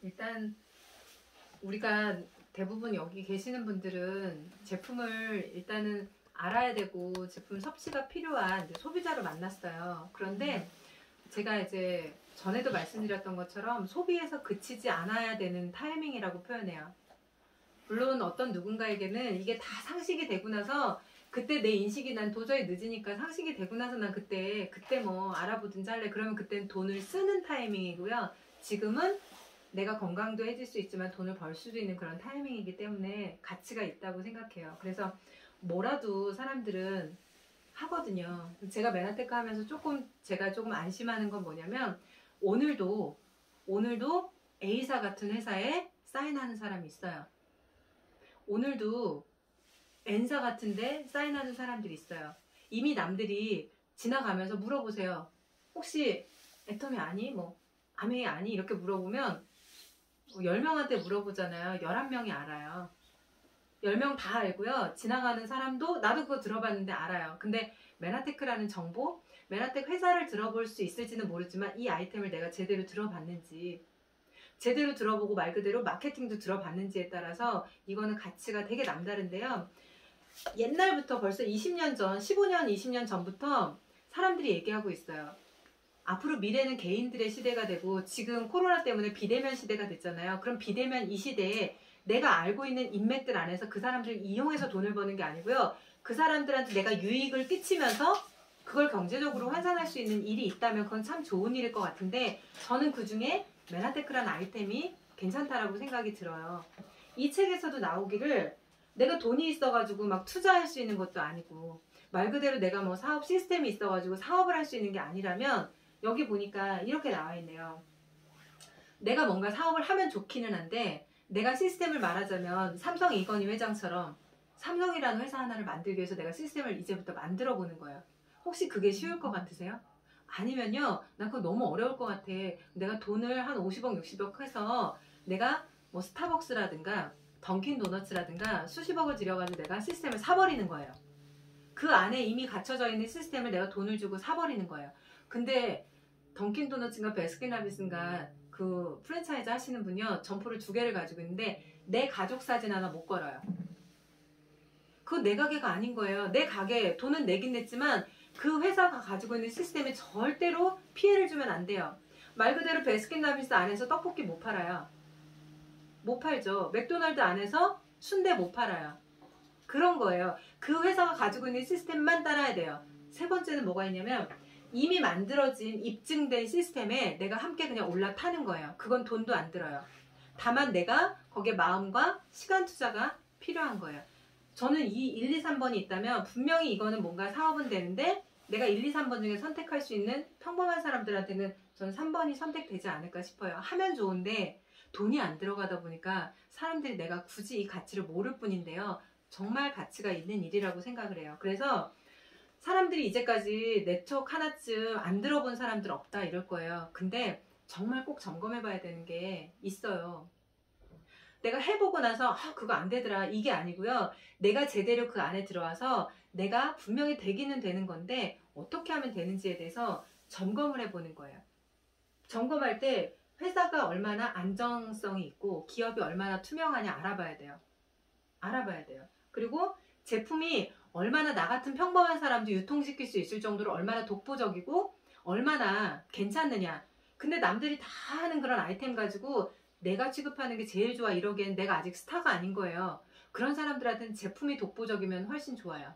일단 우리가 대부분 여기 계시는 분들은 제품을 일단은 알아야 되고 제품 섭취가 필요한 이제 소비자로 만났어요. 그런데 제가 이제 전에도 말씀드렸던 것처럼 소비에서 그치지 않아야 되는 타이밍이라고 표현해요. 물론 어떤 누군가에게는 이게 다 상식이 되고 나서 그때 내 인식이 난 도저히 늦으니까 상식이 되고 나서 난 그때 뭐 알아보든지 할래. 그러면 그때는 돈을 쓰는 타이밍이고요. 지금은 내가 건강도 해질 수 있지만 돈을 벌 수도 있는 그런 타이밍이기 때문에 가치가 있다고 생각해요. 그래서 뭐라도 사람들은 하거든요. 제가 메나테크 하면서 제가 조금 안심하는 건 뭐냐면 오늘도 A사 같은 회사에 사인하는 사람이 있어요. 오늘도 N사 같은데 사인하는 사람들이 있어요. 이미 남들이 지나가면서 물어보세요. 혹시 애터미 아니? 뭐 아메이 아니? 이렇게 물어보면 10명한테 물어보잖아요. 11명이 알아요. 10명 다 알고요. 지나가는 사람도 나도 그거 들어봤는데 알아요. 근데 메나테크라는 정보, 메나테크 회사를 들어볼 수 있을지는 모르지만 이 아이템을 내가 제대로 들어봤는지, 제대로 들어보고 말 그대로 마케팅도 들어봤는지에 따라서 이거는 가치가 되게 남다른데요. 옛날부터 벌써 20년 전, 15년, 20년 전부터 사람들이 얘기하고 있어요. 앞으로 미래는 개인들의 시대가 되고 지금 코로나 때문에 비대면 시대가 됐잖아요. 그럼 비대면 이 시대에 내가 알고 있는 인맥들 안에서 그 사람들을 이용해서 돈을 버는 게 아니고요. 그 사람들한테 내가 유익을 끼치면서 그걸 경제적으로 환산할 수 있는 일이 있다면 그건 참 좋은 일일 것 같은데 저는 그중에 메나테크라는 아이템이 괜찮다라고 생각이 들어요. 이 책에서도 나오기를 내가 돈이 있어가지고 막 투자할 수 있는 것도 아니고 말 그대로 내가 뭐 사업 시스템이 있어가지고 사업을 할 수 있는 게 아니라면 여기 보니까 이렇게 나와 있네요. 내가 뭔가 사업을 하면 좋기는 한데 내가 시스템을 말하자면 삼성 이건희 회장처럼 삼성이라는 회사 하나를 만들기 위해서 내가 시스템을 이제부터 만들어 보는 거예요. 혹시 그게 쉬울 것 같으세요? 아니면요, 난 그거 너무 어려울 것 같아. 내가 돈을 한 50억, 60억 해서 내가 뭐 스타벅스라든가 던킨 도너츠라든가 수십억을 들여가지고 내가 시스템을 사버리는 거예요. 그 안에 이미 갖춰져 있는 시스템을 내가 돈을 주고 사버리는 거예요. 근데 던킨 도너츠인가 베스킨라빈스인가 그 프랜차이즈 하시는 분이요, 점포를 2개를 가지고 있는데 내 가족 사진 하나 못 걸어요. 그거 내 가게가 아닌 거예요. 내 가게 돈은 내긴 냈지만 그 회사가 가지고 있는 시스템에 절대로 피해를 주면 안 돼요. 말 그대로 베스킨라빈스 안에서 떡볶이 못 팔아요. 못 팔죠. 맥도날드 안에서 순대 못 팔아요. 그런 거예요. 그 회사가 가지고 있는 시스템만 따라야 돼요. 세 번째는 뭐가 있냐면 이미 만들어진 입증된 시스템에 내가 함께 그냥 올라타는 거예요. 그건 돈도 안 들어요. 다만 내가 거기에 마음과 시간 투자가 필요한 거예요. 저는 이 1, 2, 3번이 있다면 분명히 이거는 뭔가 사업은 되는데 내가 1, 2, 3번 중에 선택할 수 있는 평범한 사람들한테는 저는 3번이 선택되지 않을까 싶어요. 하면 좋은데 돈이 안 들어가다 보니까 사람들이 내가 굳이 이 가치를 모를 뿐인데요. 정말 가치가 있는 일이라고 생각을 해요. 그래서 사람들이 이제까지 내 쪽 하나쯤 안 들어본 사람들 없다 이럴 거예요. 근데 정말 꼭 점검해 봐야 되는 게 있어요. 내가 해보고 나서 그거 안 되더라 이게 아니고요. 내가 제대로 그 안에 들어와서 내가 분명히 되기는 되는 건데 어떻게 하면 되는지에 대해서 점검을 해보는 거예요. 점검할 때 회사가 얼마나 안정성이 있고 기업이 얼마나 투명하냐 알아봐야 돼요. 알아봐야 돼요. 그리고 제품이 얼마나 나 같은 평범한 사람도 유통시킬 수 있을 정도로 얼마나 독보적이고 얼마나 괜찮느냐. 근데 남들이 다 하는 그런 아이템 가지고 내가 취급하는 게 제일 좋아 이러기엔 내가 아직 스타가 아닌 거예요. 그런 사람들한테는 제품이 독보적이면 훨씬 좋아요.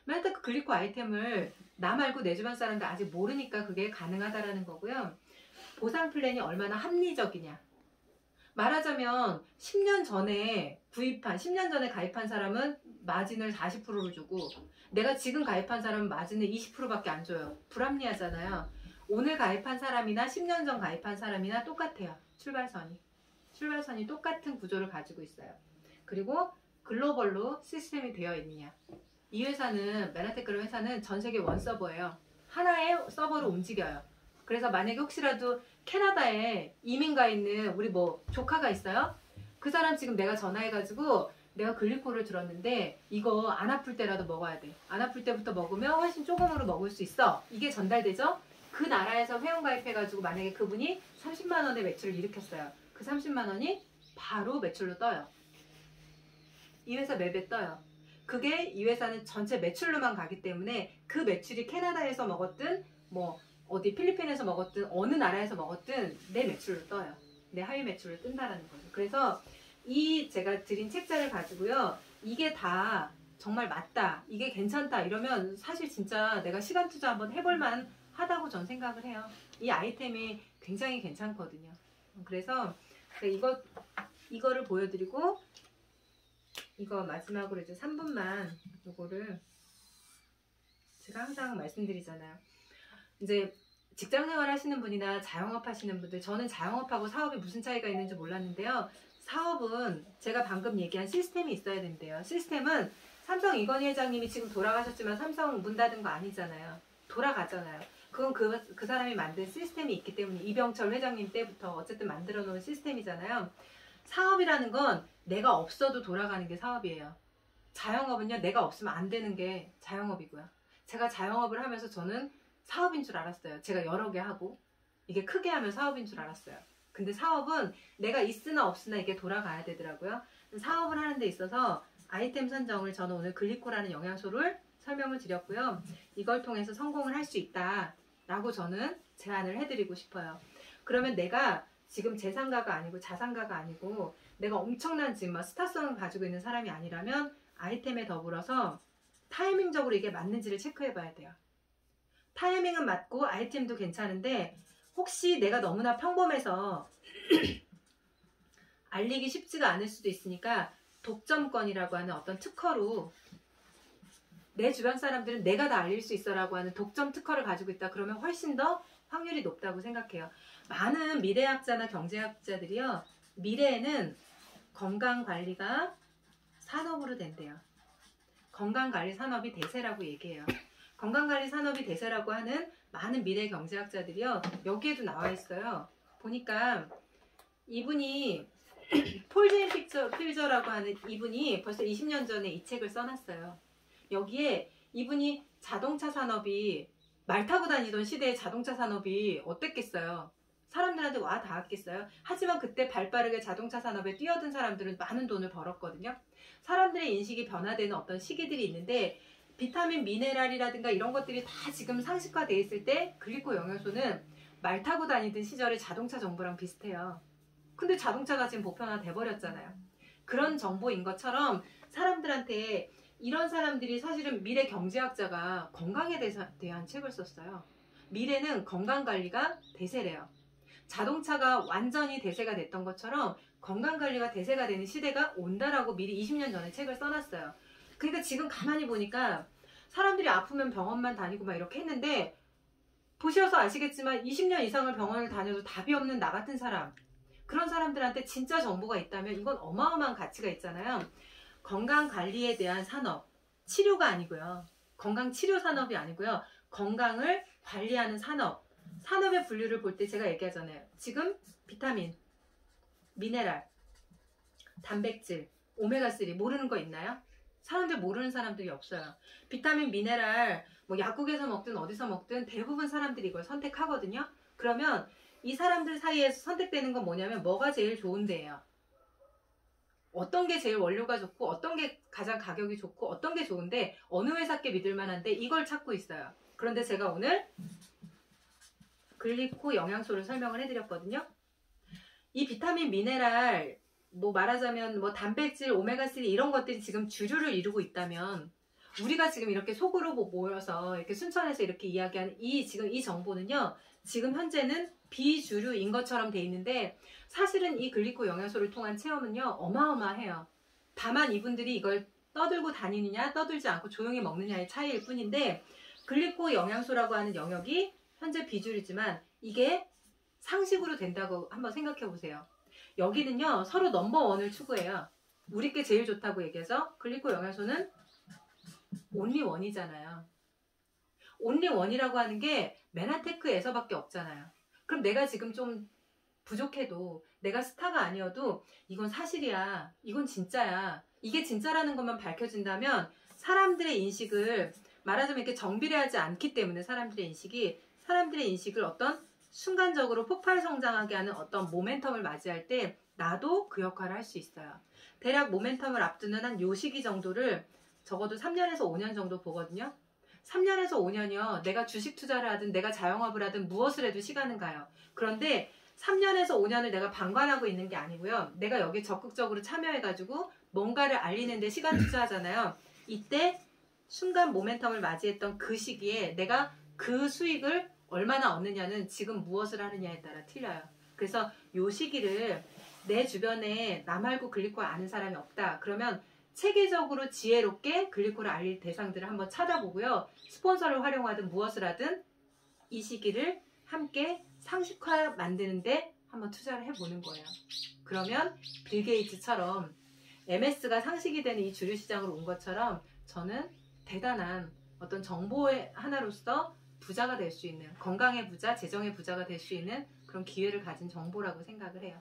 메나테크 글리코 아이템을 나 말고 내 주변 사람들 아직 모르니까 그게 가능하다라는 거고요. 보상 플랜이 얼마나 합리적이냐. 말하자면 10년 전에 구입한, 10년 전에 가입한 사람은 마진을 40%를 주고 내가 지금 가입한 사람은 마진을 20%밖에 안 줘요. 불합리하잖아요. 오늘 가입한 사람이나 10년 전 가입한 사람이나 똑같아요. 출발선이 똑같은 구조를 가지고 있어요. 그리고 글로벌로 시스템이 되어 있느냐. 이 회사는, 메나테크라는 회사는 전 세계 원 서버예요. 하나의 서버로 움직여요. 그래서 만약에 혹시라도 캐나다에 이민 가 있는 우리 뭐 조카가 있어요. 그 사람 지금 내가 전화해가지고 내가 글리코를 들었는데 이거 안 아플 때라도 먹어야 돼. 안 아플 때부터 먹으면 훨씬 조금으로 먹을 수 있어. 이게 전달되죠? 그 나라에서 회원가입해가지고 만약에 그분이 30만 원의 매출을 일으켰어요. 그 30만 원이 바로 매출로 떠요. 이 회사 맵에 떠요. 그게 이 회사는 전체 매출로만 가기 때문에 그 매출이 캐나다에서 먹었든 뭐 어디 필리핀에서 먹었든 어느 나라에서 먹었든 내 매출로 떠요. 내 하위 매출로 뜬다라는 거죠. 그래서 이 제가 드린 책자를 가지고요. 이게 다 정말 맞다, 이게 괜찮다 이러면 사실 진짜 내가 시간 투자 한번 해볼만 하다고 전 생각을 해요. 이 아이템이 굉장히 괜찮거든요. 그래서 이거를 보여드리고 이거 마지막으로 이제 3분만 요거를 제가 항상 말씀드리잖아요. 이제 직장생활 하시는 분이나 자영업 하시는 분들, 저는 자영업하고 사업이 무슨 차이가 있는지 몰랐는데요. 사업은 제가 방금 얘기한 시스템이 있어야 된대요. 시스템은 삼성 이건희 회장님이 지금 돌아가셨지만 삼성 문 닫은 거 아니잖아요. 돌아가잖아요. 그건 그 사람이 만든 시스템이 있기 때문에 이병철 회장님 때부터 어쨌든 만들어 놓은 시스템이잖아요. 사업이라는 건 내가 없어도 돌아가는 게 사업이에요. 자영업은요, 내가 없으면 안 되는 게 자영업이고요. 제가 자영업을 하면서 저는 사업인 줄 알았어요. 제가 여러 개 하고 이게 크게 하면 사업인 줄 알았어요. 근데 사업은 내가 있으나 없으나 이게 돌아가야 되더라고요. 사업을 하는 데 있어서 아이템 선정을 저는 오늘 글리코라는 영양소를 설명을 드렸고요. 이걸 통해서 성공을 할 수 있다라고 저는 제안을 해드리고 싶어요. 그러면 내가 지금 재산가가 아니고 자산가가 아니고 내가 엄청난 지금 막 스타성을 가지고 있는 사람이 아니라면 아이템에 더불어서 타이밍적으로 이게 맞는지를 체크해 봐야 돼요. 타이밍은 맞고 아이템도 괜찮은데 혹시 내가 너무나 평범해서 알리기 쉽지가 않을 수도 있으니까 독점권이라고 하는 어떤 특허로 내 주변 사람들은 내가 다 알릴 수 있어라고 하는 독점 특허를 가지고 있다. 그러면 훨씬 더 확률이 높다고 생각해요. 많은 미래학자나 경제학자들이요. 미래에는 건강관리가 산업으로 된대요. 건강관리 산업이 대세라고 얘기해요. 건강관리 산업이 대세라고 하는 많은 미래 경제학자들이요. 여기에도 나와 있어요. 보니까 이분이 폴 제인 필저라고 하는 이분이 벌써 20년 전에 이 책을 써놨어요. 여기에 이분이 자동차 산업이 말 타고 다니던 시대의 자동차 산업이 어땠겠어요? 사람들한테 와 닿았겠어요? 하지만 그때 발빠르게 자동차 산업에 뛰어든 사람들은 많은 돈을 벌었거든요. 사람들의 인식이 변화되는 어떤 시기들이 있는데 비타민, 미네랄이라든가 이런 것들이 다 지금 상식화되어 있을 때 글리코 영양소는 말 타고 다니던 시절의 자동차 정보랑 비슷해요. 근데 자동차가 지금 보편화돼 버렸잖아요. 그런 정보인 것처럼 사람들한테 이런 사람들이 사실은 미래 경제학자가 건강에 대한 책을 썼어요. 미래는 건강관리가 대세래요. 자동차가 완전히 대세가 됐던 것처럼 건강관리가 대세가 되는 시대가 온다라고 미리 20년 전에 책을 써놨어요. 그러니까 지금 가만히 보니까 사람들이 아프면 병원만 다니고 막 이렇게 했는데 보셔서 아시겠지만 20년 이상을 병원을 다녀도 답이 없는 나 같은 사람, 그런 사람들한테 진짜 정보가 있다면 이건 어마어마한 가치가 있잖아요. 건강관리에 대한 산업, 치료가 아니고요. 건강치료 산업이 아니고요. 건강을 관리하는 산업, 산업의 분류를 볼 때 제가 얘기하잖아요. 지금 비타민, 미네랄, 단백질, 오메가3 모르는 거 있나요? 사람들 모르는 사람들이 없어요. 비타민, 미네랄 뭐 약국에서 먹든 어디서 먹든 대부분 사람들이 이걸 선택하거든요. 그러면 이 사람들 사이에서 선택되는 건 뭐냐면 뭐가 제일 좋은데예요. 어떤 게 제일 원료가 좋고 어떤 게 가장 가격이 좋고 어떤 게 좋은데 어느 회사께 믿을 만한데 이걸 찾고 있어요. 그런데 제가 오늘 글리코 영양소를 설명을 해드렸거든요. 이 비타민, 미네랄 뭐 말하자면 뭐 단백질, 오메가3 이런 것들이 지금 주류를 이루고 있다면 우리가 지금 이렇게 속으로 모여서 이렇게 순천에서 이렇게 이야기하는 지금 이 정보는요. 지금 현재는 비주류인 것처럼 돼 있는데 사실은 이 글리코 영양소를 통한 체험은요. 어마어마해요. 다만 이분들이 이걸 떠들고 다니느냐 떠들지 않고 조용히 먹느냐의 차이일 뿐인데 글리코 영양소라고 하는 영역이 현재 비주류지만 이게 상식으로 된다고 한번 생각해 보세요. 여기는요. 서로 넘버원을 추구해요. 우리께 제일 좋다고 얘기해서 글리코 영양소는 온리원이잖아요. 온리원이라고 하는 게 메나테크에서밖에 없잖아요. 그럼 내가 지금 좀 부족해도 내가 스타가 아니어도 이건 사실이야. 이건 진짜야. 이게 진짜라는 것만 밝혀진다면 사람들의 인식을 말하자면 이렇게 정비례하지 않기 때문에 사람들의 인식을 어떤 순간적으로 폭발 성장하게 하는 어떤 모멘텀을 맞이할 때 나도 그 역할을 할 수 있어요. 대략 모멘텀을 앞두는 한 요 시기 정도를 적어도 3년에서 5년 정도 보거든요. 3년에서 5년이요. 내가 주식 투자를 하든 내가 자영업을 하든 무엇을 해도 시간은 가요. 그런데 3년에서 5년을 내가 방관하고 있는 게 아니고요. 내가 여기 적극적으로 참여해가지고 뭔가를 알리는데 시간 투자하잖아요. 이때 순간 모멘텀을 맞이했던 그 시기에 내가 그 수익을 얼마나 얻느냐는 지금 무엇을 하느냐에 따라 틀려요. 그래서 이 시기를 내 주변에 나 말고 글리코를 아는 사람이 없다. 그러면 체계적으로 지혜롭게 글리코를 알릴 대상들을 한번 찾아보고요. 스폰서를 활용하든 무엇을 하든 이 시기를 함께 상식화 만드는데 한번 투자를 해보는 거예요. 그러면 빌 게이츠처럼 MS가 상식이 되는 이 주류 시장으로 온 것처럼 저는 대단한 어떤 정보의 하나로서 부자가 될 수 있는, 건강의 부자, 재정의 부자가 될 수 있는 그런 기회를 가진 정보라고 생각을 해요.